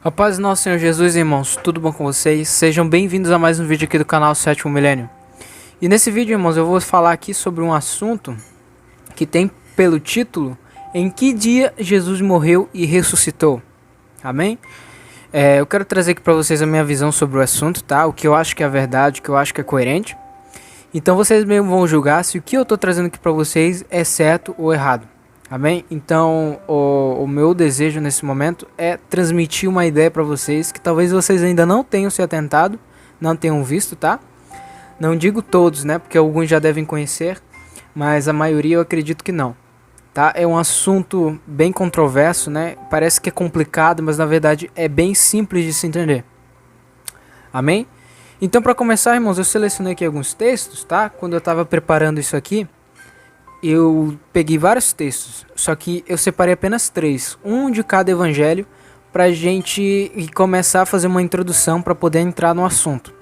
A paz do nosso Senhor Jesus, irmãos, tudo bom com vocês? Sejam bem-vindos a mais um vídeo aqui do canal Sétimo Milênio. E nesse vídeo, irmãos, eu vou falar aqui sobre um assunto que tem pelo título: Em que dia Jesus morreu e ressuscitou? Amém? Eu quero trazer aqui para vocês a minha visão sobre o assunto, tá? O que eu acho que é a verdade, o que eu acho que é coerente. Então vocês mesmo vão julgar se o que eu estou trazendo aqui para vocês é certo ou errado. Amém? Então, o meu desejo nesse momento é transmitir uma ideia para vocês que talvez vocês ainda não tenham se atentado, não tenham visto, tá? Não digo todos, né? Porque alguns já devem conhecer, mas a maioria eu acredito que não, tá? É um assunto bem controverso, né? Parece que é complicado, mas na verdade é bem simples de se entender. Amém? Então, para começar, irmãos, eu selecionei aqui alguns textos, tá? Quando eu estava preparando isso aqui, eu peguei vários textos, só que eu separei apenas 3, um de cada evangelho, pra gente começar a fazer uma introdução para poder entrar no assunto.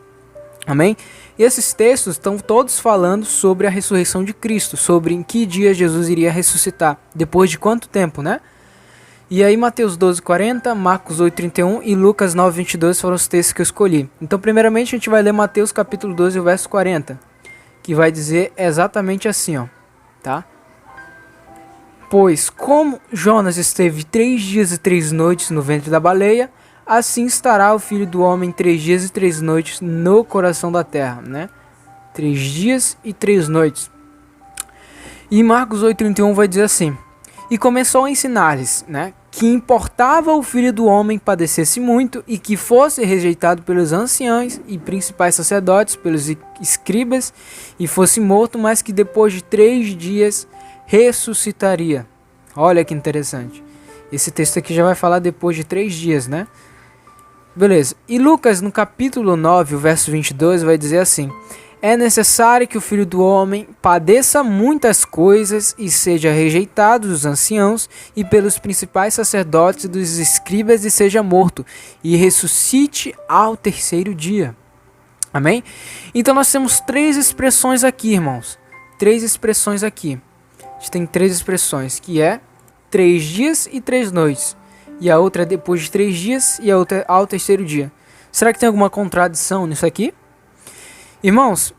Amém? E esses textos estão todos falando sobre a ressurreição de Cristo, sobre em que dia Jesus iria ressuscitar, depois de quanto tempo, né? E aí Mateus 12:40, Marcos 8:31 e Lucas 9:22 foram os textos que eu escolhi. Então primeiramente a gente vai ler Mateus capítulo 12, verso 40, que vai dizer exatamente assim, ó. Tá? Pois como Jonas esteve 3 dias e 3 noites no ventre da baleia, assim estará o Filho do Homem 3 dias e 3 noites no coração da terra, né? 3 dias e 3 noites. E Marcos 8:31 vai dizer assim: E começou a ensinar-lhes, né, que importava o Filho do Homem padecesse muito e que fosse rejeitado pelos anciãos e principais sacerdotes, pelos escribas, e fosse morto, mas que depois de 3 dias ressuscitaria. Olha que interessante. Esse texto aqui já vai falar depois de 3 dias, né? Beleza. E Lucas, no capítulo 9, o verso 22, vai dizer assim: É necessário que o Filho do Homem padeça muitas coisas e seja rejeitado dos anciãos e pelos principais sacerdotes e dos escribas e seja morto e ressuscite ao 3º dia. Amém? Então nós temos 3 expressões aqui, irmãos. 3 expressões aqui. A gente tem 3 expressões, que é 3 dias e 3 noites. E a outra é depois de 3 dias e a outra é ao 3º dia. Será que tem alguma contradição nisso aqui? Irmãos,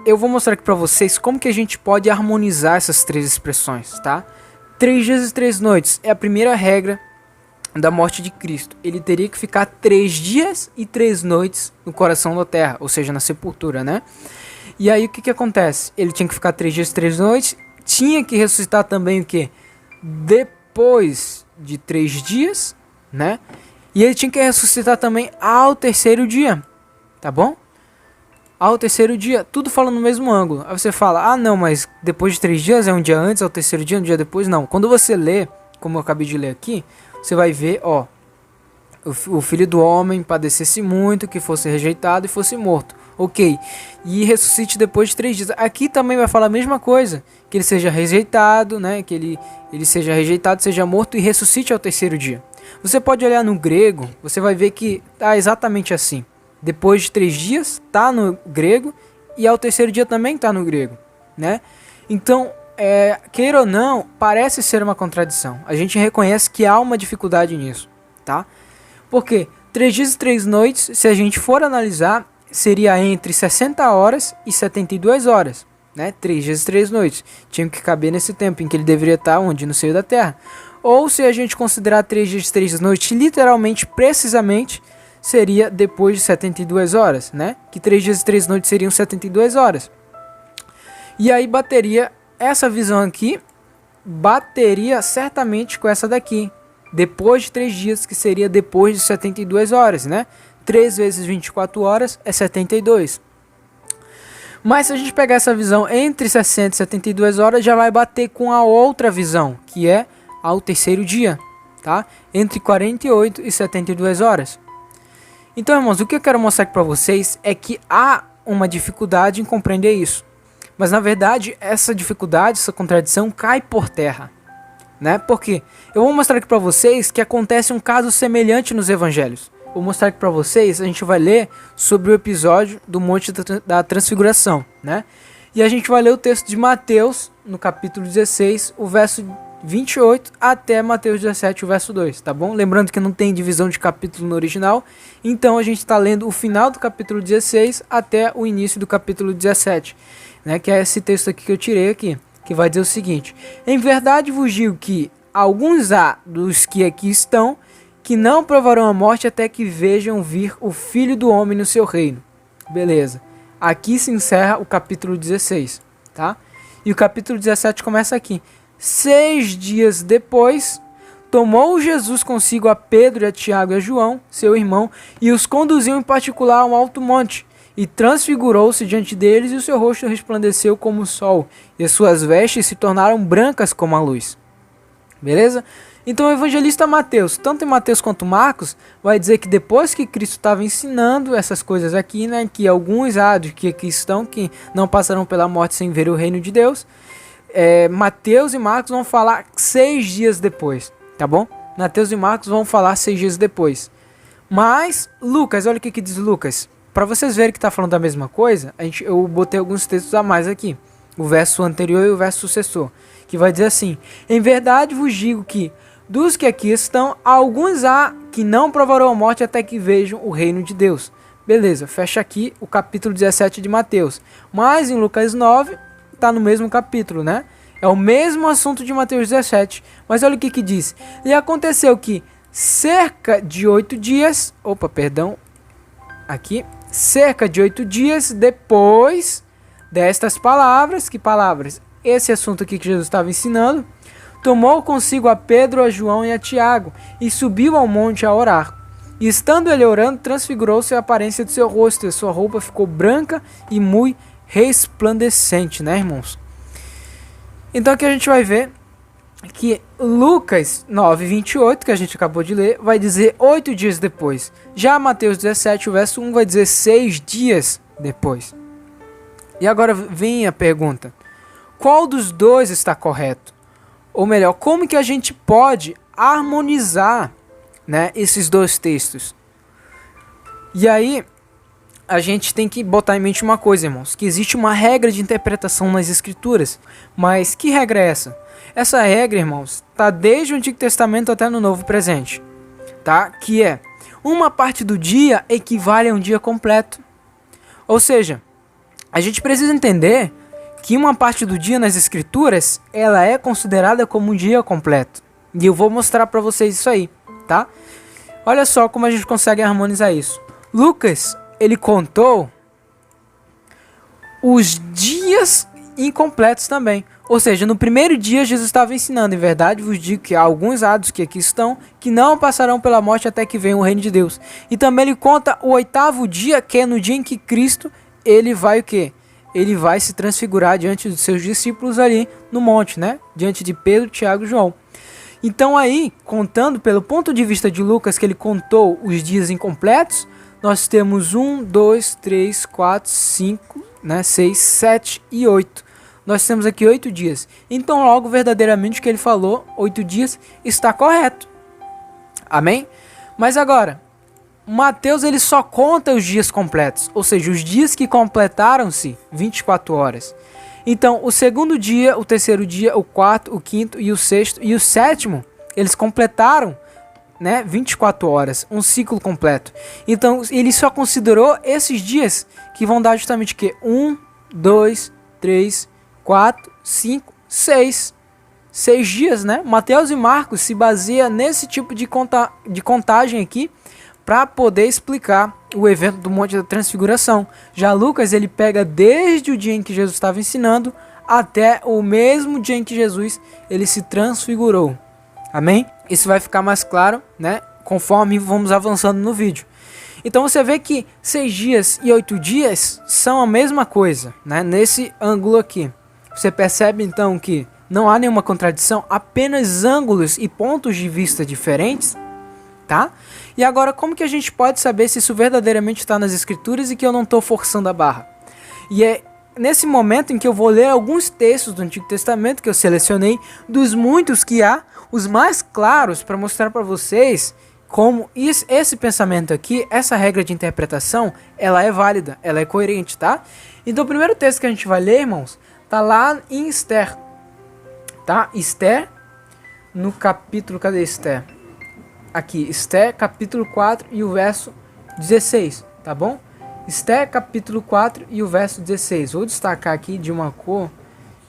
eu vou mostrar aqui para vocês como que a gente pode harmonizar essas 3 expressões, tá? 3 dias e 3 noites é a primeira regra da morte de Cristo. Ele teria que ficar 3 dias e 3 noites no coração da terra, ou seja, na sepultura, né? E aí o que acontece? Ele tinha que ficar 3 dias e 3 noites, tinha que ressuscitar também o quê? Depois de 3 dias, né? E ele tinha que ressuscitar também ao 3º dia, tá bom? Ao 3º dia, tudo fala no mesmo ângulo. Aí você fala, não, mas depois de 3 dias é um dia antes, ao 3º dia, um dia depois. Não, quando você lê, como eu acabei de ler aqui, você vai ver, ó, o Filho do Homem padecesse muito, que fosse rejeitado e fosse morto. Ok, e ressuscite depois de 3 dias. Aqui também vai falar a mesma coisa, que ele seja rejeitado, né, que ele seja rejeitado, seja morto e ressuscite ao 3º dia. Você pode olhar no grego, você vai ver que tá exatamente assim. Depois de 3 dias, tá no grego, e ao 3º dia também tá no grego, né? Então, queira ou não, parece ser uma contradição. A gente reconhece que há uma dificuldade nisso, tá? Porque 3 dias e 3 noites, se a gente for analisar, seria entre 60 horas e 72 horas, né? 3 dias e 3 noites. Tinha que caber nesse tempo em que ele deveria estar onde? No seio da terra. Ou se a gente considerar 3 dias e 3 noites, literalmente, precisamente, seria depois de 72 horas, né? Que 3 dias e 3 noites seriam 72 horas. E aí bateria, essa visão aqui, bateria certamente com essa daqui. Depois de 3 dias, que seria depois de 72 horas, né? 3 vezes 24 horas é 72. Mas se a gente pegar essa visão entre 60 e 72 horas, já vai bater com a outra visão, que é ao 3º dia, tá? Entre 48 e 72 horas. Então, irmãos, o que eu quero mostrar aqui para vocês é que há uma dificuldade em compreender isso. Mas, na verdade, essa dificuldade, essa contradição cai por terra, né? Porque eu vou mostrar aqui para vocês que acontece um caso semelhante nos evangelhos. Vou mostrar aqui para vocês, a gente vai ler sobre o episódio do Monte da Transfiguração, né? E a gente vai ler o texto de Mateus, no capítulo 16, o verso 28 até Mateus 17, o verso 2, tá bom? Lembrando que não tem divisão de capítulo no original, então a gente está lendo o final do capítulo 16 até o início do capítulo 17, né? Que é esse texto aqui que eu tirei aqui, que vai dizer o seguinte: em verdade vos digo que alguns há dos que aqui estão, que não provarão a morte até que vejam vir o Filho do Homem no seu reino. Beleza. Aqui se encerra o capítulo 16, tá? E o capítulo 17 começa aqui. 6 dias depois, tomou Jesus consigo a Pedro, a Tiago e a João, seu irmão, e os conduziu em particular a um alto monte, e transfigurou-se diante deles, e o seu rosto resplandeceu como o sol, e as suas vestes se tornaram brancas como a luz. Beleza? Então o evangelista Mateus, tanto em Mateus quanto Marcos, vai dizer que depois que Cristo estava ensinando essas coisas aqui, né, que alguns que aqui estão, que não passarão pela morte sem ver o reino de Deus, Mateus e Marcos vão falar 6 dias depois, tá bom? Mateus e Marcos vão falar 6 dias depois. Mas Lucas, olha o que diz Lucas. Para vocês verem que está falando da mesma coisa, eu botei alguns textos a mais aqui. O verso anterior e o verso sucessor. Que vai dizer assim: em verdade vos digo que dos que aqui estão, alguns há que não provarão a morte até que vejam o reino de Deus. Beleza, fecha aqui o capítulo 17 de Mateus. Mas em Lucas 9... está no mesmo capítulo, né? É o mesmo assunto de Mateus 17. Mas olha o que diz. E aconteceu que cerca de 8 dias... Cerca de 8 dias depois destas palavras... Que palavras? Esse assunto aqui que Jesus estava ensinando. Tomou consigo a Pedro, a João e a Tiago. E subiu ao monte a orar. E estando ele orando, transfigurou-se a aparência de seu rosto. E sua roupa ficou branca e muito resplandecente, né, irmãos? Então aqui a gente vai ver que Lucas 9:28, que a gente acabou de ler, vai dizer 8 dias depois. Já Mateus 17, o verso 1, vai dizer 6 dias depois. E agora vem a pergunta: qual dos dois está correto? Ou melhor, como que a gente pode harmonizar, né, esses dois textos? E aí a gente tem que botar em mente uma coisa, irmãos, que existe uma regra de interpretação nas escrituras. Mas que regra é essa? Essa regra, irmãos, está desde o Antigo Testamento até no Novo Presente, tá? Que é: uma parte do dia equivale a um dia completo. Ou seja, a gente precisa entender que uma parte do dia nas escrituras, ela é considerada como um dia completo. E eu vou mostrar para vocês isso aí, tá? Olha só como a gente consegue harmonizar isso. Lucas, ele contou os dias incompletos também. Ou seja, no primeiro dia Jesus estava ensinando: em verdade vos digo que há alguns hados que aqui estão, que não passarão pela morte até que venha o reino de Deus. E também ele conta o 8º dia, que é no dia em que Cristo, ele vai o quê? Ele vai se transfigurar diante dos seus discípulos ali no monte, né? Diante de Pedro, Tiago e João. Então aí, contando pelo ponto de vista de Lucas, que ele contou os dias incompletos, nós temos 1, 2, 3, 4, 5, né, 6, 7 e 8. Nós temos aqui 8 dias. Então logo verdadeiramente o que ele falou, 8 dias, está correto. Amém? Mas agora, Mateus ele só conta os dias completos. Ou seja, os dias que completaram-se 24 horas. Então o segundo dia, o terceiro dia, o quarto, o quinto e o sexto e o sétimo, eles completaram, né, 24 horas, um ciclo completo. Então ele só considerou esses dias, que vão dar justamente que 1, 2, 3, 4, 5, 6. 6 dias, né? Mateus e Marcos se baseia nesse tipo de contagem aqui para poder explicar o evento do Monte da Transfiguração. Já Lucas, ele pega desde o dia em que Jesus estava ensinando até o mesmo dia em que Jesus ele se transfigurou. Amém? Isso vai ficar mais claro, né, conforme vamos avançando no vídeo. Então você vê que 6 dias e 8 dias são a mesma coisa, né, nesse ângulo aqui. Você percebe então que não há nenhuma contradição, apenas ângulos e pontos de vista diferentes, tá? E agora, como que a gente pode saber se isso verdadeiramente está nas escrituras e que eu não estou forçando a barra? E é nesse momento em que eu vou ler alguns textos do Antigo Testamento que eu selecionei, dos muitos que há, os mais claros, para mostrar para vocês como esse pensamento aqui, essa regra de interpretação, ela é válida, ela é coerente, tá? Então o primeiro texto que a gente vai ler, irmãos, tá lá em Esther, tá? Esther, no capítulo, cadê Esther? Aqui, Esther capítulo 4 e o verso 16, tá bom? Esther capítulo 4 e o verso 16. Vou destacar aqui de uma cor,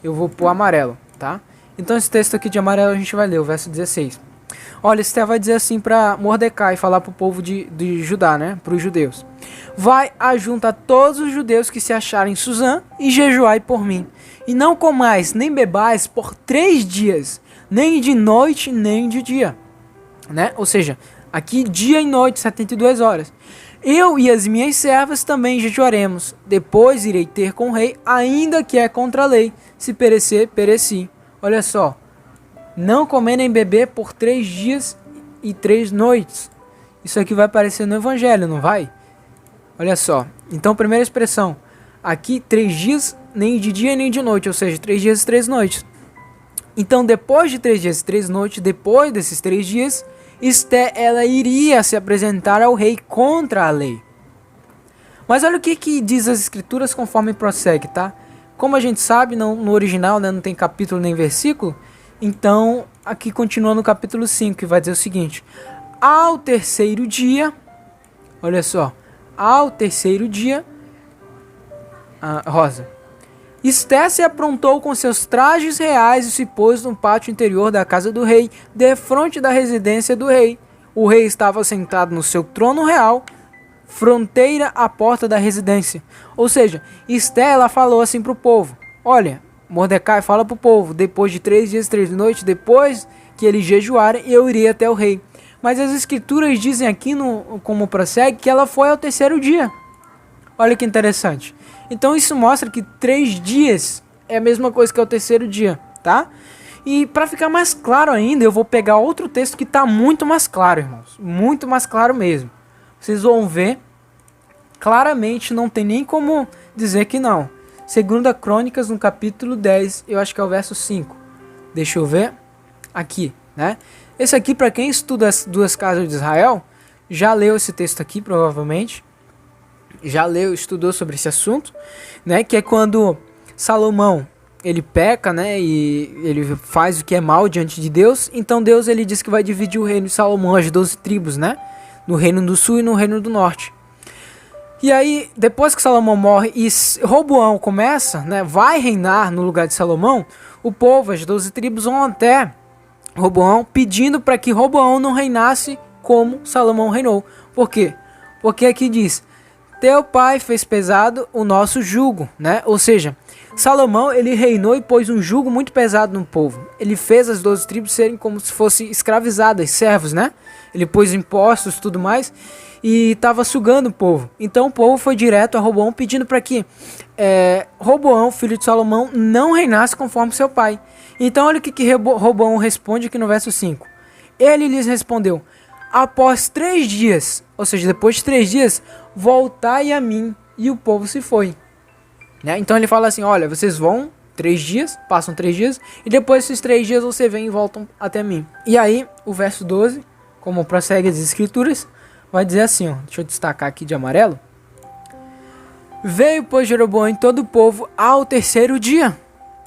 eu vou pôr amarelo, tá? Então esse texto aqui de amarelo a gente vai ler, o verso 16. Olha, Esther vai dizer assim para Mordecai, falar para o povo de Judá, né? Para os judeus. Vai, ajunta todos os judeus que se acharem em Suzã e jejuai por mim. E não comais nem bebais por 3 dias, nem de noite nem de dia. Né? Ou seja, aqui dia e noite, 72 horas. Eu e as minhas servas também jejuaremos. Depois irei ter com o rei, ainda que é contra a lei. Se perecer, pereci. Olha só. Não comer nem beber por 3 dias e 3 noites. Isso aqui vai aparecer no evangelho, não vai? Olha só. Então, primeira expressão. Aqui, 3 dias, nem de dia nem de noite. Ou seja, 3 dias e 3 noites. Então, depois de 3 dias e 3 noites, depois desses 3 dias, Esther, ela iria se apresentar ao rei contra a lei. Mas olha o que diz as escrituras conforme prossegue, tá? Como a gente sabe, no original, né, não tem capítulo nem versículo. Então, aqui continua no capítulo 5, que vai dizer o seguinte. Ao terceiro dia, olha só. Ao terceiro dia, Rosa. Esther se aprontou com seus trajes reais e se pôs no pátio interior da casa do rei, defronte da residência do rei. O rei estava sentado no seu trono real, fronteira à porta da residência. Ou seja, Esther, ela falou assim para o povo. Olha, Mordecai fala para o povo, depois de 3 dias e 3 noites, depois que eles jejuarem, eu irei até o rei. Mas as escrituras dizem aqui, como prossegue, que ela foi ao terceiro dia. Olha que interessante. Então isso mostra que 3 dias é a mesma coisa que é o terceiro dia, tá? E para ficar mais claro ainda, eu vou pegar outro texto que está muito mais claro, irmãos. Muito mais claro mesmo. Vocês vão ver, claramente não tem nem como dizer que não. Segunda Crônicas, no capítulo 10, eu acho que é o verso 5. Deixa eu ver. Aqui, né? Esse aqui, para quem estuda as 2 casas de Israel, já leu esse texto aqui, provavelmente. Já leu, estudou sobre esse assunto, né? Que é quando Salomão, ele peca, né? E ele faz o que é mal diante de Deus. Então Deus, ele diz que vai dividir o reino de Salomão, as 12 tribos, né? No reino do sul e no reino do norte. E aí, depois que Salomão morre e Roboão começa, né? Vai reinar no lugar de Salomão, o povo, as 12 tribos, vão até Roboão pedindo para que Roboão não reinasse como Salomão reinou. Por quê? Porque aqui diz... Teu pai fez pesado o nosso jugo, né? Ou seja, Salomão, ele reinou e pôs um jugo muito pesado no povo. Ele fez as 12 tribos serem como se fossem escravizadas, servos, né? Ele pôs impostos e tudo mais e estava sugando o povo. Então o povo foi direto a Roboão pedindo para que Roboão, filho de Salomão, não reinasse conforme seu pai. Então olha o que Roboão responde aqui no verso 5. Ele lhes respondeu... Após 3 dias, ou seja, depois de 3 dias, voltai a mim, e o povo se foi. Né? Então ele fala assim, olha, vocês vão 3 dias, passam 3 dias, e depois desses 3 dias você vem e voltam até mim. E aí, o verso 12, como prossegue as escrituras, vai dizer assim, ó, deixa eu destacar aqui de amarelo. Veio, pois, Jeroboão e todo o povo ao terceiro dia.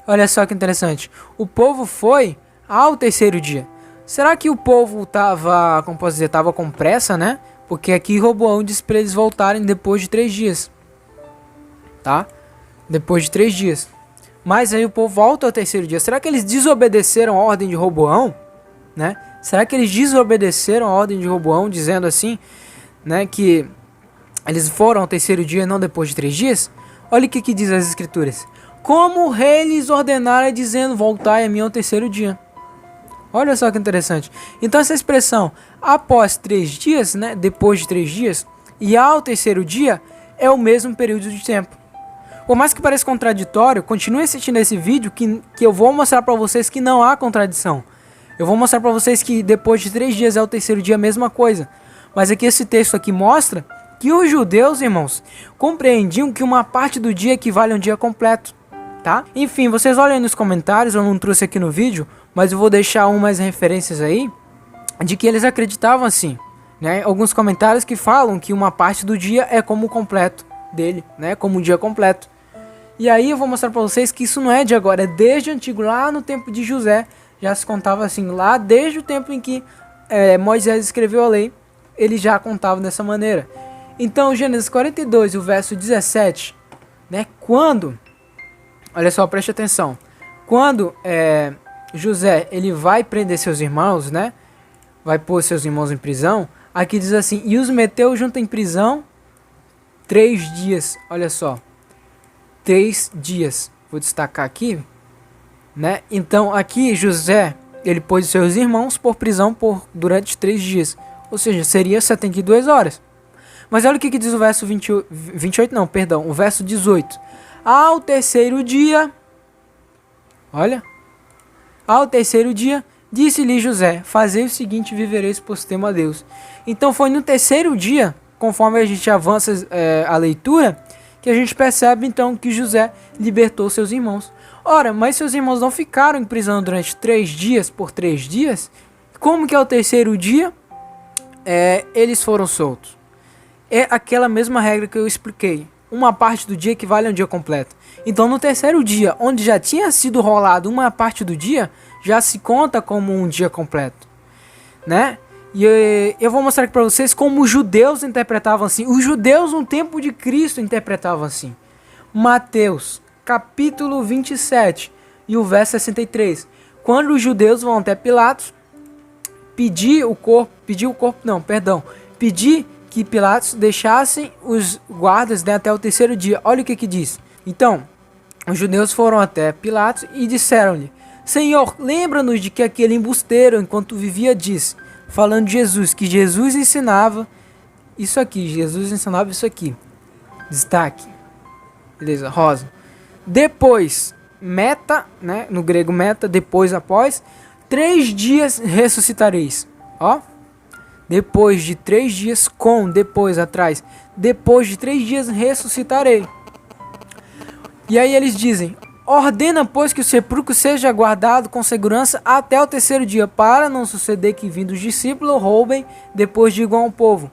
Olha só que interessante. O povo foi ao terceiro dia. Será que o povo tava, como posso dizer, tava com pressa, né? Porque aqui Roboão disse para eles voltarem depois de 3 dias. Tá? Depois de 3 dias. Mas aí o povo volta ao terceiro dia. Será que eles desobedeceram a ordem de Roboão? Né? Será que eles desobedeceram a ordem de Roboão, dizendo assim, né, que eles foram ao terceiro dia e não depois de 3 dias? Olha o que diz as escrituras. Como o rei lhes ordenara, dizendo, voltai a mim ao terceiro dia. Olha só que interessante. Então essa expressão, após 3 dias, né, depois de 3 dias, e ao terceiro dia, é o mesmo período de tempo. Por mais que pareça contraditório, continue assistindo esse vídeo que eu vou mostrar para vocês que não há contradição. Eu vou mostrar para vocês que depois de 3 dias é o terceiro dia a mesma coisa. Mas aqui esse texto aqui mostra que os judeus, irmãos, compreendiam que uma parte do dia equivale a um dia completo. Tá? Enfim, vocês olhem nos comentários, eu não trouxe aqui no vídeo, mas eu vou deixar umas referências aí de que eles acreditavam assim, né? Alguns comentários que falam que uma parte do dia é como o completo dele, né? Como o dia completo. E aí eu vou mostrar para vocês que isso não é de agora, é desde o antigo, lá no tempo de José, já se contava assim, lá desde o tempo em que Moisés escreveu a lei, ele já contava dessa maneira. Então, Gênesis 42, o verso 17, né, quando, olha só, preste atenção, quando José, ele vai prender seus irmãos, né, vai pôr seus irmãos em prisão, aqui diz assim, e os meteu junto em prisão 3 dias, olha só, 3 dias, vou destacar aqui, né, então aqui José, ele pôs seus irmãos por prisão durante 3 dias, ou seja, seria 72 horas. Mas olha o que diz o verso 28, não, perdão, o verso 18. Ao terceiro dia, olha, ao terceiro dia, disse-lhe José, fazei o seguinte, vivereis por temor a Deus. Então foi no terceiro dia, conforme a gente avança a leitura, que a gente percebe então que José libertou seus irmãos. Ora, mas seus irmãos não ficaram em prisão durante 3 dias, por 3 dias? Como que é o terceiro dia? Eles foram soltos. É aquela mesma regra que eu expliquei. Uma parte do dia equivale a um dia completo. Então no terceiro dia, onde já tinha sido rolado uma parte do dia, já se conta como um dia completo, né? E eu vou mostrar aqui para vocês como os judeus interpretavam assim. Os judeus no tempo de Cristo interpretavam assim. Mateus, capítulo 27 e o verso 63. Quando os judeus vão até Pilatos pedir que Pilatos deixassem os guardas, né, até o terceiro dia. Olha o que diz. Então, os judeus foram até Pilatos e disseram-lhe, Senhor, lembra-nos de que aquele embusteiro, enquanto vivia, disse, falando de Jesus, que Jesus ensinava isso aqui. Jesus ensinava isso aqui. Destaque. Beleza, rosa. Depois, meta, né, no grego meta, depois, após, 3 dias ressuscitareis. Ó. Depois de 3 dias, depois, atrás. Depois de 3 dias ressuscitarei. E aí eles dizem, ordena, pois, que o sepulcro seja guardado com segurança até o terceiro dia, para não suceder que vindo os discípulos roubem, depois digam ao povo,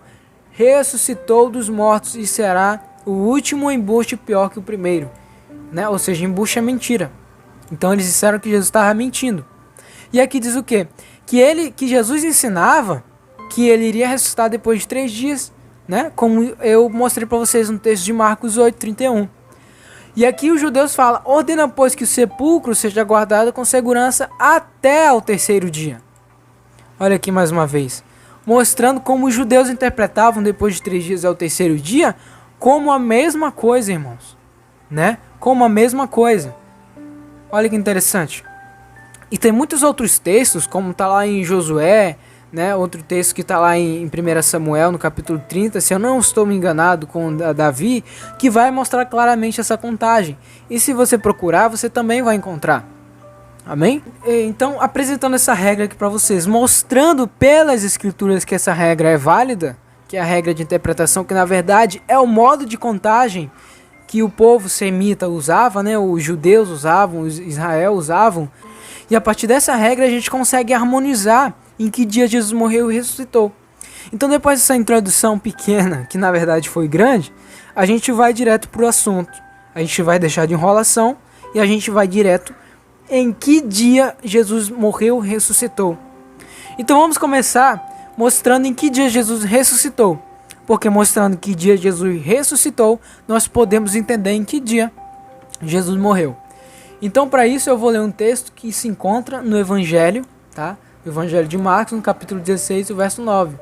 ressuscitou dos mortos e será o último embuste pior que o primeiro. Né? Ou seja, embuste é mentira. Então eles disseram que Jesus estava mentindo. E aqui diz o quê? Que Jesus ensinava que ele iria ressuscitar depois de 3 dias, né? Como eu mostrei para vocês no texto de Marcos 8:31. E aqui os judeus falam, ordena, pois, que o sepulcro seja guardado com segurança até o terceiro dia. Olha aqui mais uma vez, mostrando como os judeus interpretavam depois de 3 dias ao terceiro dia, como a mesma coisa, irmãos, né? Como a mesma coisa. Olha que interessante. E tem muitos outros textos, como está lá em Josué, né, outro texto que está lá em 1 Samuel, no capítulo 30, se eu não estou me enganado, com Davi, que vai mostrar claramente essa contagem. E se você procurar, você também vai encontrar. Amém? Então, apresentando essa regra aqui para vocês, mostrando pelas escrituras que essa regra é válida, que é a regra de interpretação, que na verdade é o modo de contagem que o povo semita usava, né, os judeus usavam, os Israel usavam. E a partir dessa regra a gente consegue harmonizar em que dia Jesus morreu e ressuscitou. Então, depois dessa introdução pequena, que na verdade foi grande, a gente vai direto para o assunto. A gente vai deixar de enrolação e a gente vai direto em que dia Jesus morreu e ressuscitou. Então vamos começar mostrando em que dia Jesus ressuscitou. Porque mostrando que dia Jesus ressuscitou, nós podemos entender em que dia Jesus morreu. Então, para isso eu vou ler um texto que se encontra no Evangelho, tá? O Evangelho de Marcos, no capítulo 16, o verso 9.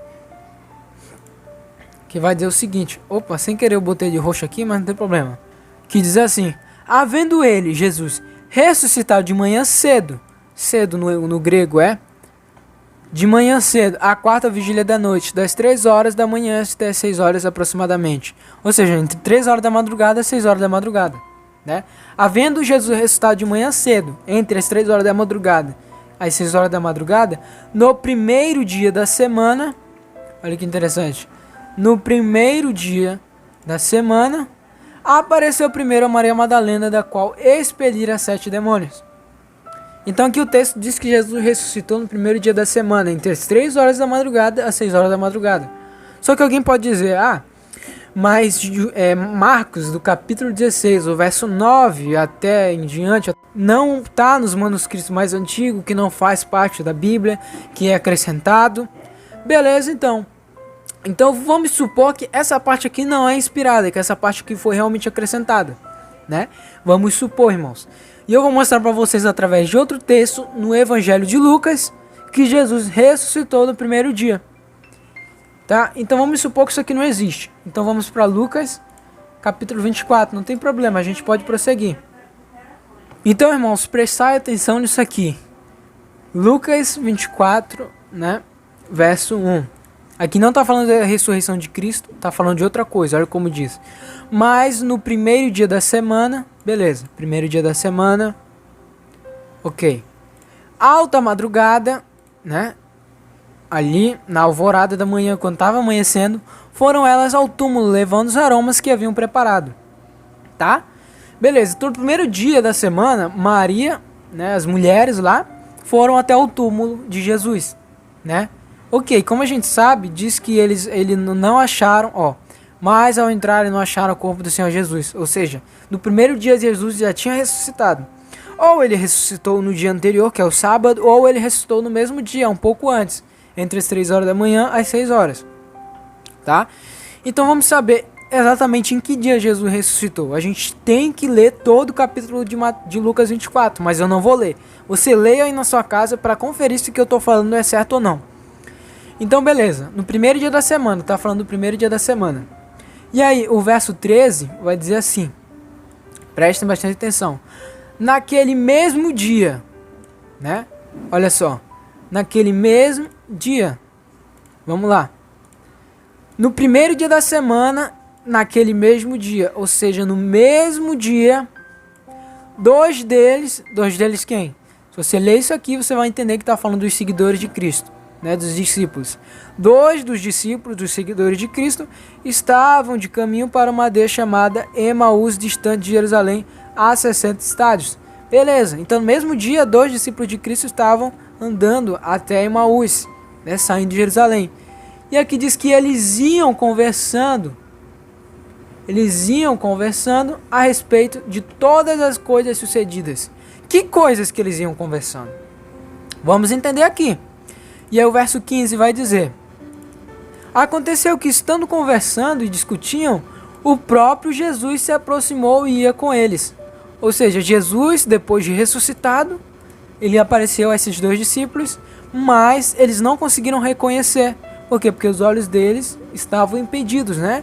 Que vai dizer o seguinte. Opa, sem querer eu botei de roxo aqui, mas não tem problema. Que diz assim. Havendo ele, Jesus, ressuscitado de manhã cedo. Cedo no grego de manhã cedo, a 4ª vigília da noite, das 3 horas da manhã até 6 horas aproximadamente. Ou seja, entre 3 horas da madrugada e 6 horas da madrugada. Né? Havendo Jesus ressuscitado de manhã cedo, entre as 3 horas da madrugada às 6 horas da madrugada, no primeiro dia da semana, olha que interessante, no primeiro dia da semana, apareceu primeiro a Maria Madalena, da qual expelira 7 demônios. Então aqui o texto diz que Jesus ressuscitou no primeiro dia da semana, entre as 3 horas da madrugada às 6 horas da madrugada. Só que alguém pode dizer, Mas Marcos, do capítulo 16, o verso 9 até em diante, não está nos manuscritos mais antigos, que não faz parte da Bíblia, que é acrescentado. Beleza, então. Então vamos supor que essa parte aqui não é inspirada, que essa parte aqui foi realmente acrescentada, né? Vamos supor, irmãos. E eu vou mostrar para vocês através de outro texto no Evangelho de Lucas que Jesus ressuscitou no primeiro dia. Tá? Então vamos supor que isso aqui não existe. Então vamos para Lucas, capítulo 24. Não tem problema, a gente pode prosseguir. Então, irmãos, prestai atenção nisso aqui. Lucas 24, né? Verso 1. Aqui não está falando da ressurreição de Cristo, está falando de outra coisa, olha como diz. Mas no primeiro dia da semana, beleza, primeiro dia da semana, ok. Alta madrugada, né? Ali, na alvorada da manhã, quando estava amanhecendo, foram elas ao túmulo, levando os aromas que haviam preparado. Tá? Beleza, então no primeiro dia da semana, Maria, né, as mulheres lá, foram até o túmulo de Jesus, né? Ok, como a gente sabe, diz que eles não acharam, mas ao entrarem não acharam o corpo do Senhor Jesus. Ou seja, no primeiro dia Jesus já tinha ressuscitado. Ou ele ressuscitou no dia anterior, que é o sábado, ou ele ressuscitou no mesmo dia, um pouco antes, entre as 3 horas da manhã às 6 horas. Tá? Então vamos saber exatamente em que dia Jesus ressuscitou. A gente tem que ler todo o capítulo de Lucas 24, mas eu não vou ler. Você leia aí na sua casa para conferir se o que eu estou falando é certo ou não. Então beleza, no primeiro dia da semana, tá falando do primeiro dia da semana. E aí o verso 13 vai dizer assim, prestem bastante atenção. Naquele mesmo dia, né? Olha só, naquele mesmo dia, vamos lá. No primeiro dia da semana, naquele mesmo dia, ou seja, no mesmo dia, dois deles quem? Se você ler isso aqui, você vai entender que está falando dos seguidores de Cristo, né, dos discípulos. 2 dos discípulos, dos seguidores de Cristo, estavam de caminho para uma aldeia chamada Emaús, distante de Jerusalém, a 60 estádios. Beleza, então no mesmo dia, 2 discípulos de Cristo estavam andando até Emaús, né, saindo de Jerusalém. E aqui diz que eles iam conversando a respeito de todas as coisas sucedidas. Que coisas que eles iam conversando? Vamos entender aqui. E aí o verso 15 vai dizer: aconteceu que, estando conversando e discutiam, o próprio Jesus se aproximou e ia com eles. Ou seja, Jesus, depois de ressuscitado, ele apareceu a esses 2 discípulos, mas eles não conseguiram reconhecer. Por quê? Porque os olhos deles estavam impedidos, né?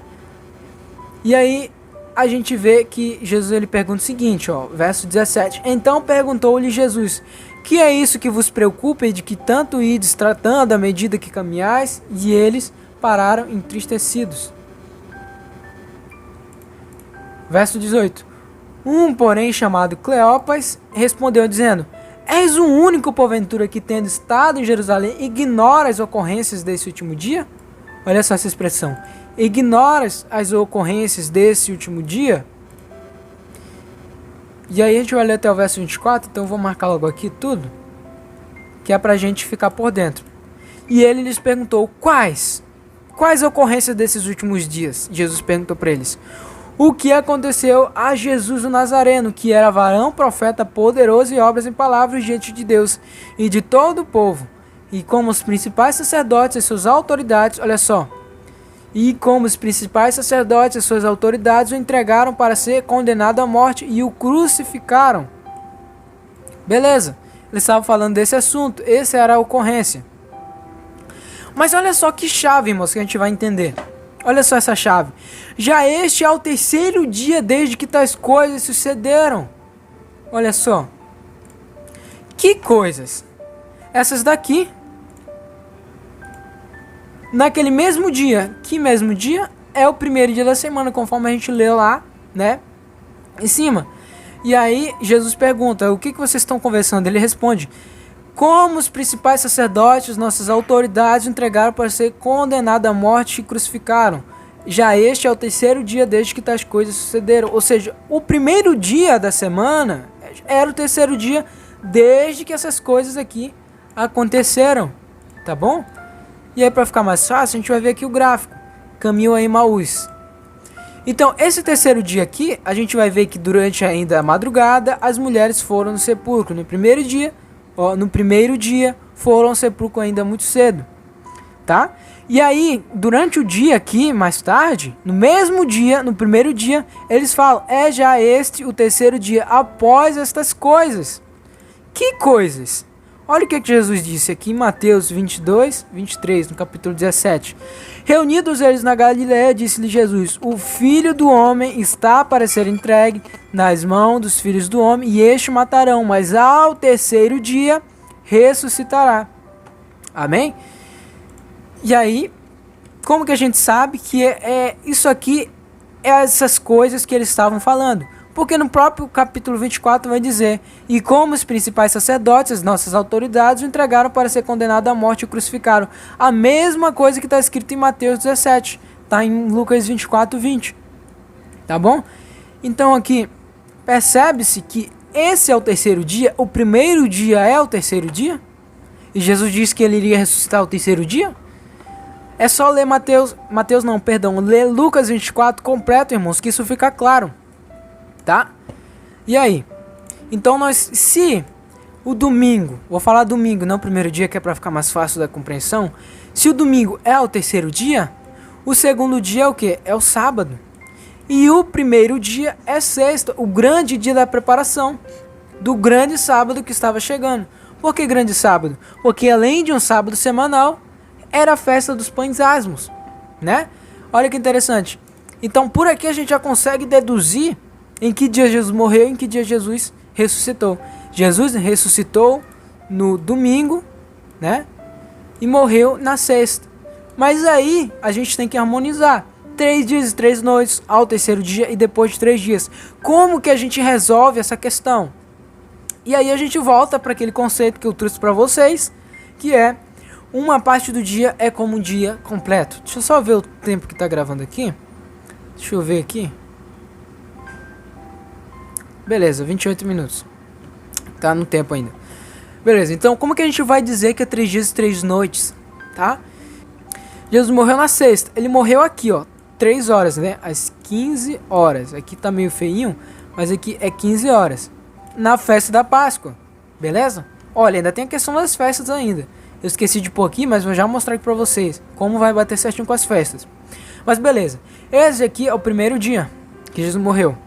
E aí a gente vê que Jesus ele pergunta o seguinte, verso 17. Então perguntou-lhe Jesus: que é isso que vos preocupa e de que tanto ides tratando à medida que caminhais? E eles pararam entristecidos. Verso 18. Porém, chamado Cleopas, respondeu dizendo: és o único, porventura, que, tendo estado em Jerusalém, ignora as ocorrências desse último dia? Olha só essa expressão. Ignoras as ocorrências desse último dia? E aí a gente vai ler até o verso 24, então eu vou marcar logo aqui tudo, que é pra gente ficar por dentro. E ele lhes perguntou: quais ocorrências desses últimos dias? Jesus perguntou para eles: o que aconteceu a Jesus o Nazareno, que era varão, profeta, poderoso e obras em palavras diante de Deus e de todo o povo, e como os principais sacerdotes e suas autoridades, olha só, e como os principais sacerdotes e suas autoridades o entregaram para ser condenado à morte e o crucificaram. Beleza, eles estavam falando desse assunto, essa era a ocorrência. Mas olha só que chave, irmãos, que a gente vai entender. Olha só essa chave. Já este é o 3º dia desde que tais coisas sucederam. Olha só. Que coisas? Essas daqui. Naquele mesmo dia. Que mesmo dia? É o primeiro dia da semana, conforme a gente lê lá, né? Em cima. E aí Jesus pergunta: o que vocês estão conversando? Ele responde: como os principais sacerdotes, nossas autoridades, o entregaram para ser condenado à morte e crucificaram. Já este é o 3º dia desde que tais coisas sucederam. Ou seja, o primeiro dia da semana era o 3º dia desde que essas coisas aqui aconteceram. Tá bom? E aí, para ficar mais fácil, a gente vai ver aqui o gráfico. Caminho a Emaús. Então, esse terceiro dia aqui, a gente vai ver que durante ainda a madrugada, as mulheres foram no sepulcro. No primeiro dia, foram ao sepulcro ainda muito cedo, tá? E aí, durante o dia aqui, mais tarde, no mesmo dia, no primeiro dia, eles falam, é já este o terceiro dia após estas coisas. Que coisas? Olha o que Jesus disse aqui em Mateus 22, 23, no capítulo 17. Reunidos eles na Galiléia, disse-lhe Jesus, o Filho do Homem está para ser entregue nas mãos dos filhos do homem, e este matarão, mas ao terceiro dia ressuscitará. Amém? E aí, como que a gente sabe que isso aqui é essas coisas que eles estavam falando? Porque no próprio capítulo 24 vai dizer, e como os principais sacerdotes, as nossas autoridades, o entregaram para ser condenado à morte e o crucificaram. A mesma coisa que está escrito em Mateus 17, está em Lucas 24, 20. Tá bom? Então aqui, percebe-se que esse é o terceiro dia, o primeiro dia é o terceiro dia? E Jesus disse que ele iria ressuscitar o terceiro dia? É só ler ler Lucas 24 completo, irmãos, que isso fica claro. Tá? E aí? Então se o domingo, vou falar domingo, não o primeiro dia, que é para ficar mais fácil da compreensão. Se o domingo é o terceiro dia, o segundo dia é o quê? É o sábado. E o primeiro dia é sexta, o grande dia da preparação do grande sábado que estava chegando. Por que grande sábado? Porque além de um sábado semanal, era a festa dos pães asmos, né? Olha que interessante. Então por aqui a gente já consegue deduzir em que dia Jesus morreu, em que dia Jesus ressuscitou. Jesus ressuscitou no domingo, né? E morreu na sexta. Mas aí a gente tem que harmonizar. 3 dias e 3 noites ao terceiro dia e depois de 3 dias. Como que a gente resolve essa questão? E aí a gente volta para aquele conceito que eu trouxe para vocês, que é uma parte do dia é como um dia completo. Deixa eu só ver o tempo que está gravando aqui. Deixa eu ver aqui. Beleza, 28 minutos. Tá no tempo ainda. Beleza, então como que a gente vai dizer que é 3 dias e 3 noites? Tá? Jesus morreu na sexta. Ele morreu aqui, ó. 3 horas, né? Às 15 horas. Aqui tá meio feinho, mas aqui é 15 horas. Na festa da Páscoa. Beleza? Olha, ainda tem a questão das festas ainda. Eu esqueci de pôr aqui, mas vou já mostrar aqui pra vocês como vai bater certinho com as festas. Mas beleza. Esse aqui é o primeiro dia que Jesus morreu.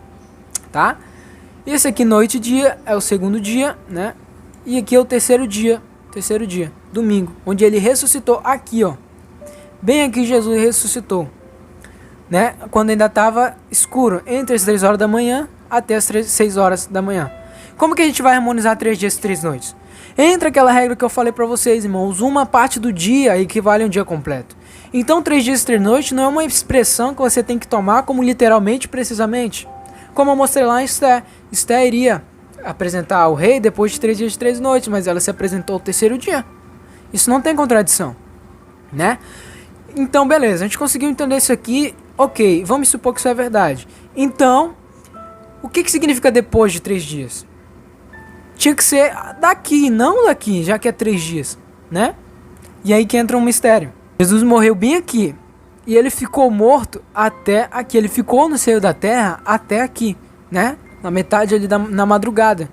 Tá? Esse aqui, noite e dia, é o segundo dia, né? E aqui é o terceiro dia, domingo, onde ele ressuscitou aqui, ó. Bem aqui Jesus ressuscitou, né? Quando ainda estava escuro, entre as 3 horas da manhã até as 6 horas da manhã. Como que a gente vai harmonizar 3 dias e 3 noites? Entra aquela regra que eu falei pra vocês, irmãos, uma parte do dia equivale a um dia completo. Então 3 dias e 3 noites não é uma expressão que você tem que tomar como literalmente, precisamente. Como eu mostrei lá em Esther. Esther iria apresentar ao rei depois de 3 dias e 3 noites, mas ela se apresentou ao terceiro dia. Isso não tem contradição, né? Então, beleza, a gente conseguiu entender isso aqui. Ok, vamos supor que isso é verdade. Então, o que significa depois de 3 dias? Tinha que ser daqui, não daqui, já que é 3 dias, né? E aí que entra um mistério. Jesus morreu bem aqui. E ele ficou morto até aqui. Ele ficou no seio da terra até aqui, né? Na metade ali na madrugada.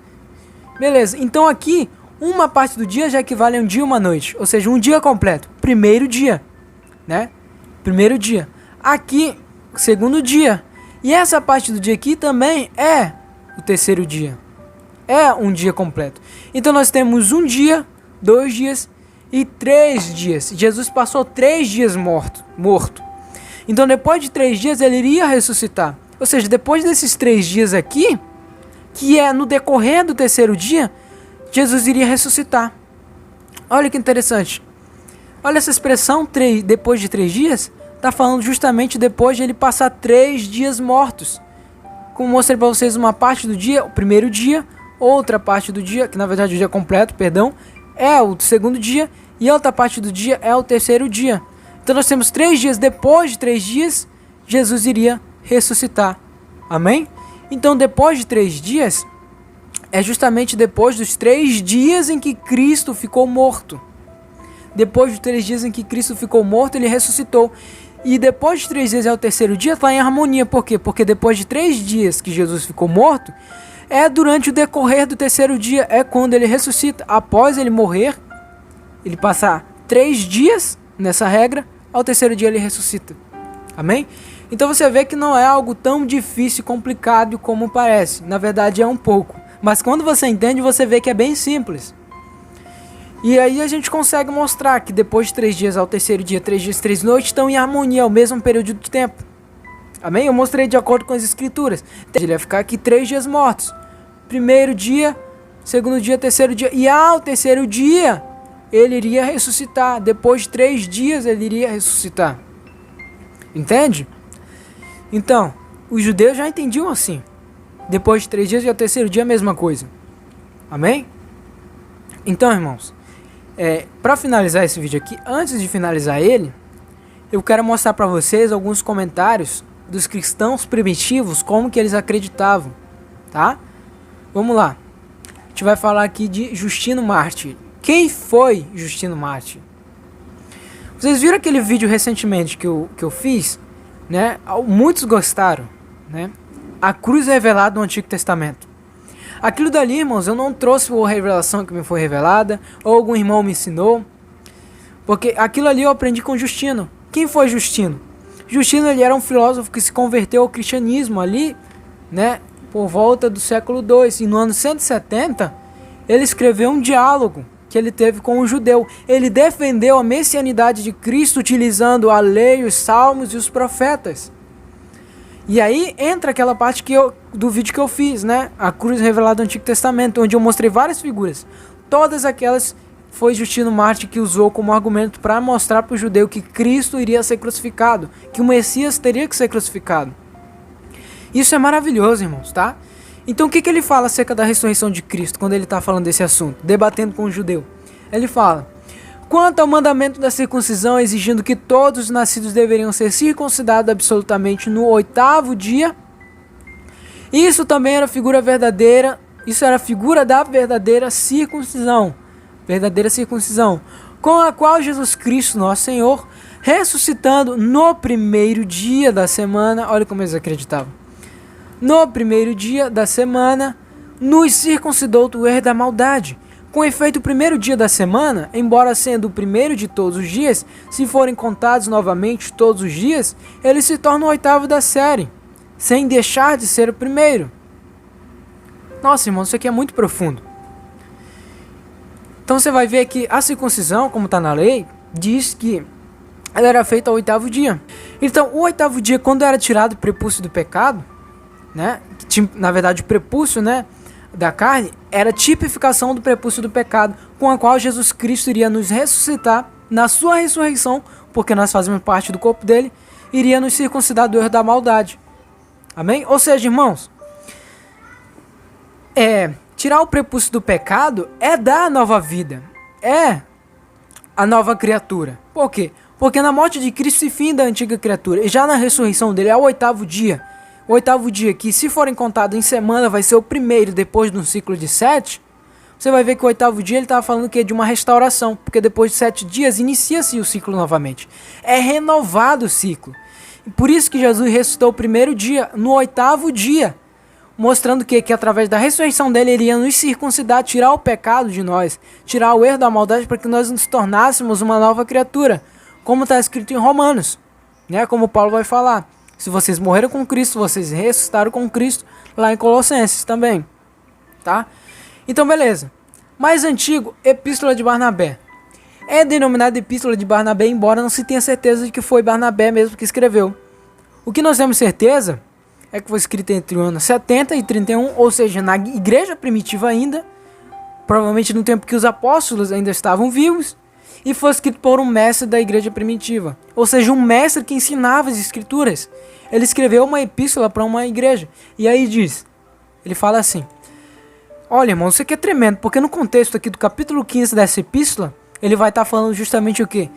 Beleza, então aqui, uma parte do dia já equivale a um dia e uma noite. Ou seja, um dia completo. Primeiro dia, né? Primeiro dia. Aqui, segundo dia. E essa parte do dia aqui também é o terceiro dia. É um dia completo. Então nós temos um dia, 2 dias e 3 dias. Jesus passou 3 dias morto. Então depois de 3 dias ele iria ressuscitar. Ou seja, depois desses 3 dias aqui, que é no decorrer do terceiro dia, Jesus iria ressuscitar. Olha que interessante. Olha essa expressão, depois de 3 dias, está falando justamente depois de ele passar 3 dias mortos. Como mostrei para vocês, uma parte do dia, o primeiro dia, outra parte do dia, que na verdade o dia completo, perdão, é o segundo dia, e a outra parte do dia é o terceiro dia. Então nós temos 3 dias, depois de 3 dias, Jesus iria ressuscitar. Amém? Então depois de 3 dias, é justamente depois dos 3 dias em que Cristo ficou morto. Depois de 3 dias em que Cristo ficou morto, ele ressuscitou. E depois de 3 dias é o terceiro dia, está em harmonia. Por quê? Porque depois de 3 dias que Jesus ficou morto, é durante o decorrer do terceiro dia, é quando ele ressuscita. Após ele morrer, ele passar 3 dias nessa regra, ao terceiro dia ele ressuscita. Amém? Então você vê que não é algo tão difícil e complicado como parece. Na verdade é um pouco. Mas quando você entende, você vê que é bem simples. E aí a gente consegue mostrar que depois de 3 dias ao terceiro dia, 3 dias, 3 noites, estão em harmonia, ao mesmo período de tempo. Amém? Eu mostrei de acordo com as escrituras. Ele ia ficar aqui 3 dias mortos. Primeiro dia, segundo dia, terceiro dia. E ao terceiro dia, ele iria ressuscitar. Depois de 3 dias, ele iria ressuscitar. Entende? Então, os judeus já entendiam assim. Depois de 3 dias e ao terceiro dia, a mesma coisa. Amém? Então, irmãos, para finalizar esse vídeo aqui, antes de finalizar ele, eu quero mostrar para vocês alguns comentários dos cristãos primitivos, como que eles acreditavam, tá? Vamos lá. A gente vai falar aqui de Justino Mártir. Quem foi Justino Mártir? Vocês viram aquele vídeo recentemente que eu fiz, né? Muitos gostaram, né? A cruz revelada no Antigo Testamento. Aquilo dali, irmãos, eu não trouxe a revelação que me foi revelada, ou algum irmão me ensinou, porque aquilo ali eu aprendi com Justino. Quem foi Justino? Justino, ele era um filósofo que se converteu ao cristianismo ali, né, por volta do século II, e no ano 170, ele escreveu um diálogo que ele teve com um judeu. Ele defendeu a messianidade de Cristo utilizando a lei, os salmos e os profetas. E aí entra aquela parte do vídeo que eu fiz, né? A cruz revelada do Antigo Testamento, onde eu mostrei várias figuras. Todas aquelas foi Justino Mártir que usou como argumento para mostrar para o judeu que Cristo iria ser crucificado, que o Messias teria que ser crucificado. Isso é maravilhoso, irmãos, tá? Então o que ele fala acerca da ressurreição de Cristo quando ele está falando desse assunto, debatendo com o judeu? Ele fala: quanto ao mandamento da circuncisão, exigindo que todos os nascidos deveriam ser circuncidados absolutamente no 8º dia, isso também era figura verdadeira, isso era figura da verdadeira circuncisão, com a qual Jesus Cristo, nosso Senhor, ressuscitando no primeiro dia da semana, olha como eles acreditavam, no primeiro dia da semana, nos circuncidou do erro da maldade. Com efeito, o primeiro dia da semana, embora sendo o primeiro de todos os dias, se forem contados novamente todos os dias, ele se torna o 8º da série, sem deixar de ser o primeiro. Nossa, irmão, isso aqui é muito profundo. Então você vai ver que a circuncisão, como está na lei, diz que ela era feita ao 8º dia. Então, o 8º dia, quando era tirado o prepúcio do pecado, né, na verdade o prepúcio, né, da carne, era tipificação do prepúcio do pecado, com a qual Jesus Cristo iria nos ressuscitar na sua ressurreição, porque nós fazemos parte do corpo dele, iria nos circuncidar do erro da maldade. Amém? Ou seja, irmãos, tirar o prepúcio do pecado é dar a nova vida, é a nova criatura. Por quê? Porque na morte de Cristo se finda a antiga criatura, e já na ressurreição dele é o 8º dia. O 8º dia, que se forem contados em semana, vai ser o primeiro depois de um ciclo de 7. Você vai ver que o 8º dia ele estava falando que é de uma restauração, porque depois de 7 dias inicia-se o ciclo novamente. É renovado o ciclo. E por isso que Jesus ressuscitou o primeiro dia, no 8º dia, mostrando que através da ressurreição dele, ele ia nos circuncidar, tirar o pecado de nós, tirar o erro da maldade, para que nós nos tornássemos uma nova criatura, como está escrito em Romanos, né? Como Paulo vai falar. Se vocês morreram com Cristo, vocês ressuscitaram com Cristo, lá em Colossenses também, tá? Então, beleza. Mais antigo, Epístola de Barnabé. É denominada Epístola de Barnabé, embora não se tenha certeza de que foi Barnabé mesmo que escreveu. O que nós temos certeza é que foi escrita entre o ano 70 e 31, ou seja, na igreja primitiva ainda, provavelmente no tempo que os apóstolos ainda estavam vivos, e foi escrito por um mestre da igreja primitiva, ou seja, um mestre que ensinava as escrituras. Ele escreveu uma epístola para uma igreja, e aí ele fala assim: olha, irmão, isso aqui é tremendo, porque no contexto aqui do capítulo 15 dessa epístola, ele vai estar falando justamente o quê?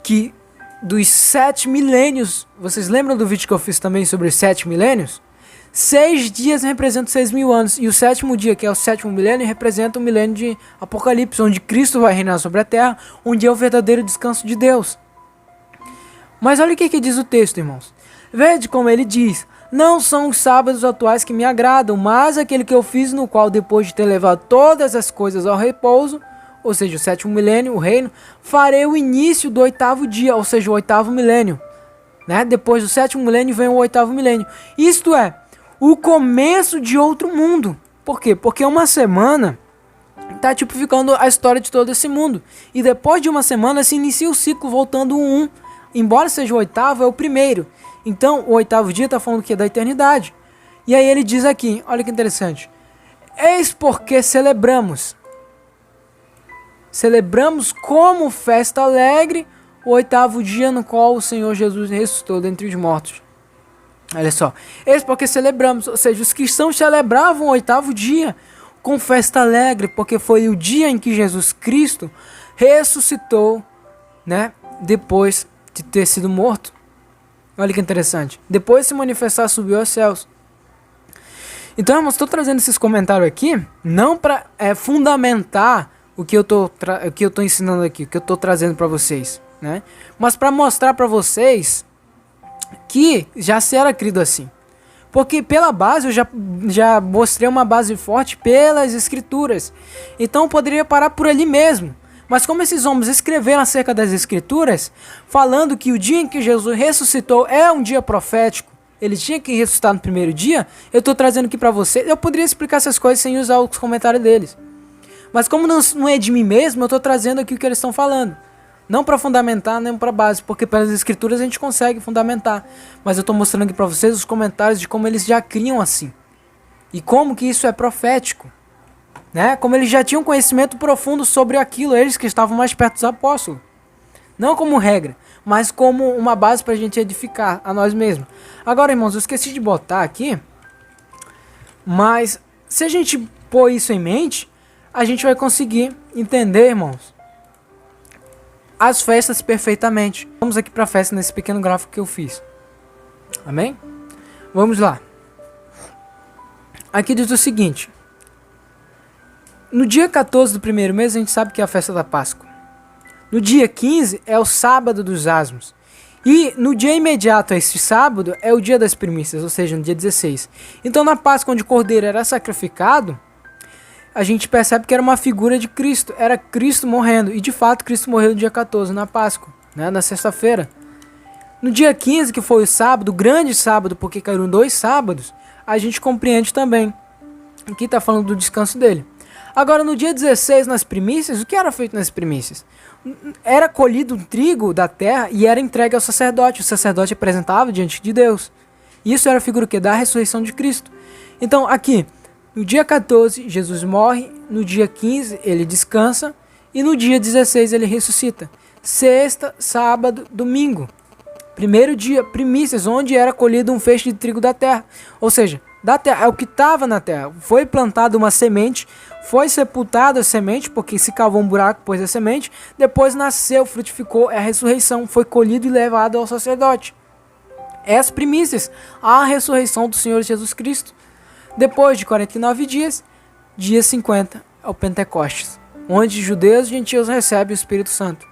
Que dos 7 milênios, vocês lembram do vídeo que eu fiz também sobre os 7 milênios? 6 dias representam 6.000 anos, e o 7º dia, que é o 7º milênio, representa o milênio de Apocalipse, onde Cristo vai reinar sobre a terra, onde é o verdadeiro descanso de Deus. Mas olha o que diz o texto, irmãos. Vede como ele diz: não são os sábados atuais que me agradam, mas aquele que eu fiz, no qual depois de ter levado todas as coisas ao repouso, ou seja, o 7º milênio, o reino, farei o início do 8º dia, ou seja, o 8º milênio. Né? Depois do 7º milênio vem o 8º milênio. Isto é, o começo de outro mundo. Por quê? Porque uma semana está tipificando a história de todo esse mundo. E depois de uma semana se inicia o ciclo voltando um. Embora seja o 8º, é o primeiro. Então o 8º dia está falando o quê? Da eternidade. E aí ele diz aqui, olha que interessante. Eis porque celebramos como festa alegre o 8º dia no qual o Senhor Jesus ressuscitou dentre os mortos. Olha só, eis porque celebramos, ou seja, os cristãos celebravam o 8º dia com festa alegre, porque foi o dia em que Jesus Cristo ressuscitou, né, depois de ter sido morto. Olha que interessante. Depois de se manifestar, subiu aos céus. Então, irmãos, estou trazendo esses comentários aqui, não para fundamentar o que eu tô ensinando aqui, o que eu estou trazendo para vocês, né? Mas para mostrar para vocês que já se era crido assim. Porque pela base, eu já mostrei uma base forte pelas escrituras. Então eu poderia parar por ali mesmo. Mas como esses homens escreveram acerca das escrituras, falando que o dia em que Jesus ressuscitou é um dia profético, ele tinha que ressuscitar no primeiro dia, eu estou trazendo aqui para vocês. Eu poderia explicar essas coisas sem usar os comentários deles. Mas como não é de mim mesmo, eu estou trazendo aqui o que eles estão falando. Não para fundamentar, nem para base, porque pelas escrituras a gente consegue fundamentar. Mas eu estou mostrando aqui para vocês os comentários de como eles já criam assim. E como que isso é profético. Né? Como eles já tinham conhecimento profundo sobre aquilo, eles que estavam mais perto dos apóstolos. Não como regra, mas como uma base para a gente edificar a nós mesmos. Agora, irmãos, eu esqueci de botar aqui, mas se a gente pôr isso em mente, a gente vai conseguir entender, irmãos, as festas perfeitamente. Vamos aqui para a festa nesse pequeno gráfico que eu fiz. Amém? Vamos lá. Aqui diz o seguinte. No dia 14 do primeiro mês, a gente sabe que é a festa da Páscoa. No dia 15 é o sábado dos asmos. E no dia imediato a esse sábado é o dia das primícias, ou seja, no dia 16. Então na Páscoa, onde o cordeiro era sacrificado, a gente percebe que era uma figura de Cristo. Era Cristo morrendo. E de fato Cristo morreu no dia 14, na Páscoa, né, na sexta-feira. No dia 15, que foi o sábado, o grande sábado, porque caíram 2 sábados, a gente compreende também. Aqui está falando do descanso dele. Agora, no dia 16, nas primícias, o que era feito nas primícias? Era colhido um trigo da terra e era entregue ao sacerdote. O sacerdote apresentava diante de Deus. Isso era a figura que da ressurreição de Cristo. Então, aqui, no dia 14, Jesus morre. No dia 15, ele descansa. E no dia 16, ele ressuscita. Sexta, sábado, domingo. Primeiro dia, primícias, onde era colhido um feixe de trigo da terra. Ou seja, da terra, é o que estava na terra. Foi plantada uma semente, foi sepultada a semente, porque se cavou um buraco, pôs a semente, depois nasceu, frutificou, é a ressurreição, foi colhido e levado ao sacerdote. É as primícias, a ressurreição do Senhor Jesus Cristo. Depois de 49 dias, dia 50, é o Pentecostes, onde judeus e gentios recebem o Espírito Santo.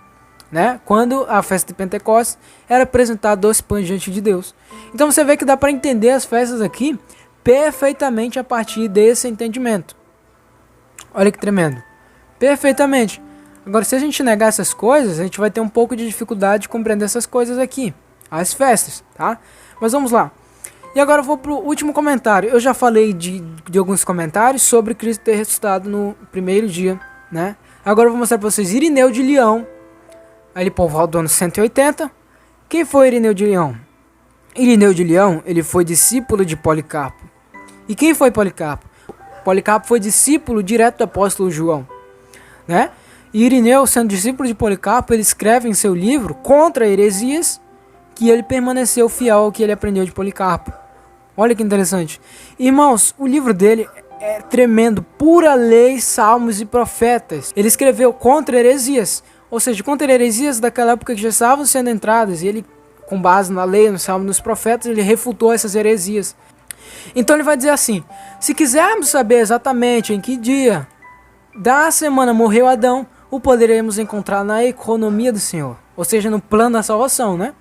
Né? Quando a festa de Pentecostes era apresentar 2 pães diante de Deus. Então você vê que dá para entender as festas aqui perfeitamente a partir desse entendimento. Olha que tremendo. Perfeitamente. Agora, se a gente negar essas coisas, a gente vai ter um pouco de dificuldade de compreender essas coisas aqui. As festas, tá? Mas vamos lá. E agora eu vou pro último comentário. Eu já falei de alguns comentários sobre Cristo ter ressuscitado no primeiro dia, né? Agora eu vou mostrar para vocês Irineu de Leão. Ele povoou do ano 180. Quem foi Irineu de Leão? Irineu de Leão, ele foi discípulo de Policarpo. E quem foi Policarpo? Policarpo foi discípulo direto do apóstolo João, né? E Irineu, sendo discípulo de Policarpo, ele escreve em seu livro contra heresias que ele permaneceu fiel ao que ele aprendeu de Policarpo. Olha que interessante. Irmãos, o livro dele é tremendo, pura lei, salmos e profetas. Ele escreveu contra heresias, ou seja, contra heresias daquela época que já estavam sendo entradas, e ele, com base na lei, no salmo, nos profetas, ele refutou essas heresias. Então ele vai dizer assim: se quisermos saber exatamente em que dia da semana morreu Adão, o poderemos encontrar na economia do Senhor, ou seja, no plano da salvação, né?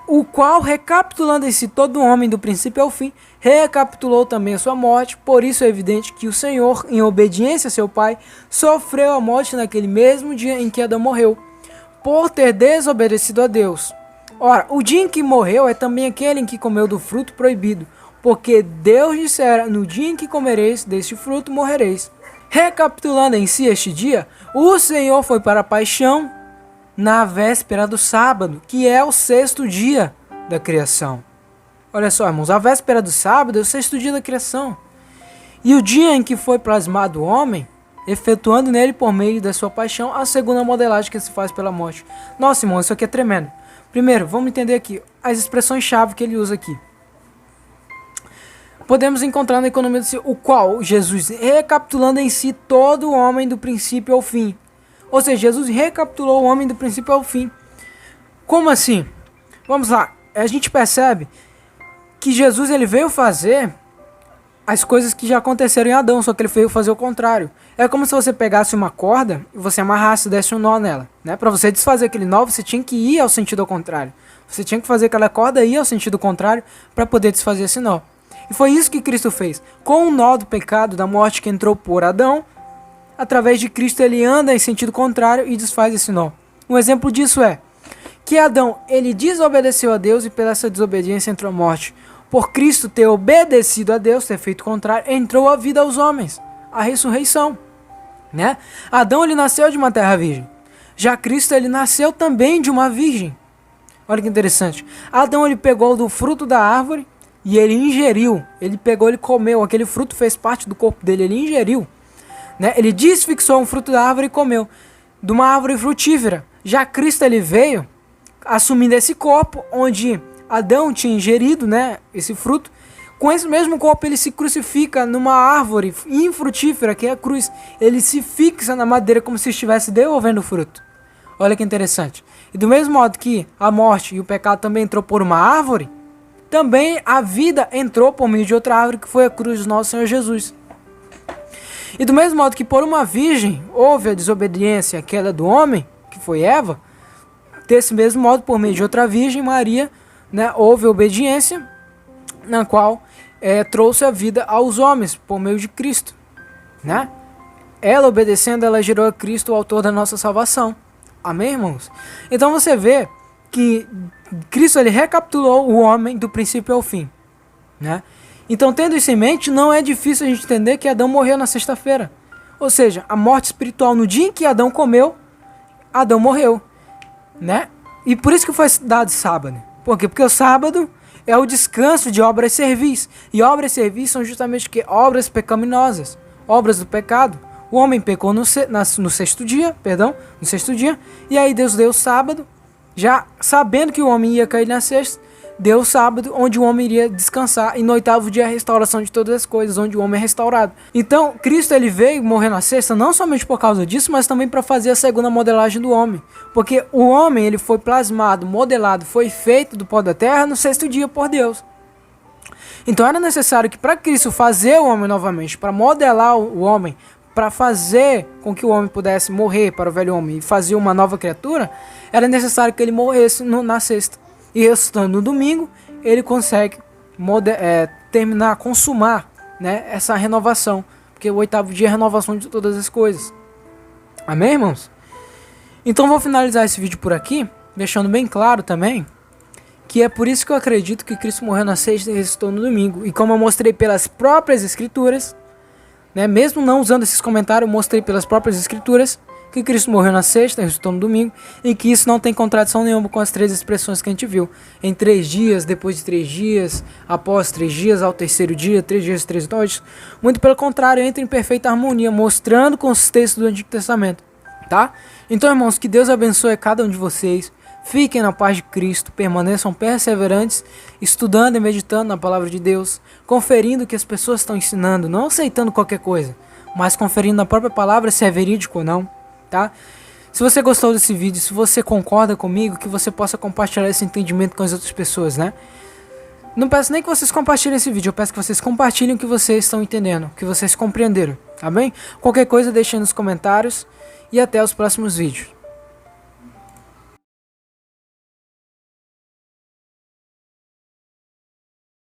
o qual, recapitulando em si todo homem do princípio ao fim, recapitulou também a sua morte. Por isso é evidente que o Senhor, em obediência a seu Pai, sofreu a morte naquele mesmo dia em que Adão morreu, por ter desobedecido a Deus. Ora, o dia em que morreu é também aquele em que comeu do fruto proibido, porque Deus dissera: no dia em que comereis deste fruto, morrereis. Recapitulando em si este dia, o Senhor foi para a paixão na véspera do sábado, que é o sexto dia da criação. Olha só, irmãos, a véspera do sábado é o sexto dia da criação. E o dia em que foi plasmado o homem, efetuando nele por meio da sua paixão a segunda modelagem que se faz pela morte. Nossa, irmão, isso aqui é tremendo. Primeiro, vamos entender aqui as expressões-chave que ele usa aqui. Podemos encontrar na economia do si, o qual Jesus, recapitulando em si todo o homem do princípio ao fim. Ou seja, Jesus recapitulou o homem do princípio ao fim. Como assim? Vamos lá. A gente percebe que Jesus ele veio fazer as coisas que já aconteceram em Adão, só que ele veio fazer o contrário. É como se você pegasse uma corda e você amarrasse e desse um nó nela, né? Para você desfazer aquele nó, você tinha que ir ao sentido ao contrário. Você tinha que fazer aquela corda ir ao sentido contrário para poder desfazer esse nó. E foi isso que Cristo fez. Com o nó do pecado, da morte que entrou por Adão, através de Cristo ele anda em sentido contrário e desfaz esse nó. Um exemplo disso é que Adão ele desobedeceu a Deus e pela essa desobediência entrou a morte. Por Cristo ter obedecido a Deus, ter feito o contrário, entrou a vida aos homens, a ressurreição, né? Adão ele nasceu de uma terra virgem. Já Cristo ele nasceu também de uma virgem. Olha que interessante. Adão ele pegou do fruto da árvore e ele ingeriu. Ele pegou, ele comeu, aquele fruto fez parte do corpo dele, ele ingeriu, né? Ele desfixou um fruto da árvore e comeu, de uma árvore frutífera. Já Cristo ele veio assumindo esse corpo onde Adão tinha ingerido, né, esse fruto. Com esse mesmo corpo ele se crucifica numa árvore infrutífera, que é a cruz. Ele se fixa na madeira como se estivesse devolvendo o fruto. Olha que interessante. E do mesmo modo que a morte e o pecado também entrou por uma árvore, também a vida entrou por meio de outra árvore, que foi a cruz do nosso Senhor Jesus. E do mesmo modo que por uma virgem houve a desobediência, aquela do homem, que foi Eva, desse mesmo modo, por meio de outra virgem, Maria, né, houve obediência, na qual trouxe a vida aos homens, por meio de Cristo, né? Ela obedecendo, ela gerou a Cristo, o autor da nossa salvação. Amém, irmãos? Então você vê que Cristo ele recapitulou o homem do princípio ao fim, né? Então, tendo isso em mente, não é difícil a gente entender que Adão morreu na sexta-feira. Ou seja, a morte espiritual no dia em que Adão comeu, Adão morreu, né? E por isso que foi dado sábado. Por quê? Porque o sábado é o descanso de obras servis. E obras servis são justamente o quê? Obras pecaminosas, obras do pecado. O homem pecou no sexto dia, e aí Deus deu o sábado, já sabendo que o homem ia cair na sexta, deu o sábado, onde o homem iria descansar, e no oitavo dia a restauração de todas as coisas, onde o homem é restaurado. Então, Cristo ele veio morrer na sexta, não somente por causa disso, mas também para fazer a segunda modelagem do homem. Porque o homem ele foi plasmado, modelado, foi feito do pó da terra no sexto dia por Deus. Então era necessário que para Cristo fazer o homem novamente, para modelar o homem, para fazer com que o homem pudesse morrer para o velho homem e fazer uma nova criatura, era necessário que ele morresse na sexta. E ressuscitando no domingo, ele consegue terminar, consumar, né, essa renovação. Porque o oitavo dia é a renovação de todas as coisas. Amém, irmãos? Então vou finalizar esse vídeo por aqui, deixando bem claro também que é por isso que eu acredito que Cristo morreu na sexta e ressuscitou no domingo. E como eu mostrei pelas próprias escrituras, né, mesmo não usando esses comentários, eu mostrei pelas próprias escrituras que Cristo morreu na sexta e ressuscitou no domingo, e que isso não tem contradição nenhuma com as três expressões que a gente viu. Em 3 dias, depois de 3 dias, após 3 dias, ao terceiro dia, 3 dias e 3 noites. Muito pelo contrário, entra em perfeita harmonia, mostrando com os textos do Antigo Testamento. Tá? Então, irmãos, que Deus abençoe cada um de vocês. Fiquem na paz de Cristo, permaneçam perseverantes, estudando e meditando na palavra de Deus, conferindo o que as pessoas estão ensinando, não aceitando qualquer coisa, mas conferindo na própria palavra se é verídico ou não. Tá? Se você gostou desse vídeo, se você concorda comigo, que você possa compartilhar esse entendimento com as outras pessoas, né? Não peço nem que vocês compartilhem esse vídeo, eu peço que vocês compartilhem o que vocês estão entendendo, o que vocês compreenderam, tá bem? Qualquer coisa deixem nos comentários e até os próximos vídeos.